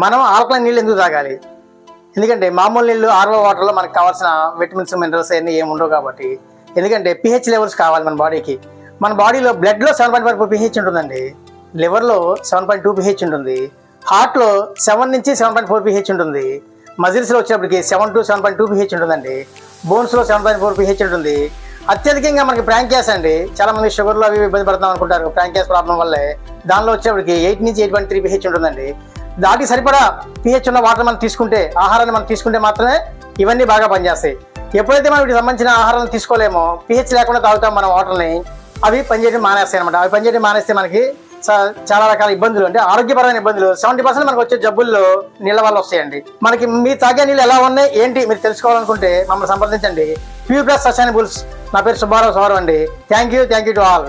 మనం ఆల్కలైన్ నీళ్ళు ఎందుకు తాగాలి? ఎందుకంటే మామూలు నీళ్ళు ఆర్ఓ వాటర్లో మనకు కావాల్సిన విటమిన్స్ మినరల్స్ అన్నీ ఏమి ఉండవు కాబట్టి. ఎందుకంటే పిహెచ్ లెవెల్స్ కావాలి మన బాడీకి. మన బాడీలో బ్లడ్లో 7.4 పిహెచ్ ఉంటుందండి, లివర్లో 7.2 పిహెచ్ ఉంటుంది, హార్ట్లో 7 నుంచి 7.4 పిహెచ్ ఉంటుంది, మజిల్స్లో వచ్చేప్పటికి 7 to 7.2 పిహెచ్ ఉంటుందండి, బోన్స్లో 7.4 పిహెచ్ ఉంటుంది. అత్యధికంగా మనకి ప్రాంక్యాస్ అండి, చాలా మంది షుగర్లో అవి ఇబ్బంది పడతాం అనుకుంటారు ప్రాంక్యాస్ ప్రాబ్లం వల్లే. దానిలో వచ్చేప్పటికి 8 నుంచి 8.3 పిహెచ్ ఉంటుందండి. దానికి సరిపడా పిహెచ్ ఉన్న వాటర్ మనం తీసుకుంటే, ఆహారాన్ని మనం తీసుకుంటే మాత్రమే ఇవన్నీ బాగా పనిచేస్తాయి. ఎప్పుడైతే మనం వీటికి సంబంధించిన ఆహారాన్ని తీసుకోలేమో, పిహెచ్ లేకుండా తాగుతాం మన వాటర్ని, అవి పనిచేయడం మానేస్తాయి అనమాట. అవి పనిచేయడం మానేస్తే మనకి చాలా రకాల ఇబ్బందులు, అంటే ఆరోగ్యపరమైన ఇబ్బందులు 70% మనకు వచ్చే జబ్బుల్లో నీళ్ళ వల్ల వస్తాయండి. మనకి మీరు తాగే నీళ్ళు ఎలా ఉన్నాయి ఏంటి మీరు తెలుసుకోవాలనుకుంటే మమ్మల్ని సంప్రదించండి. Pure plus sustainables. నా పేరు సుబ్బారావు సౌరవ్ అండి. Thank you to all.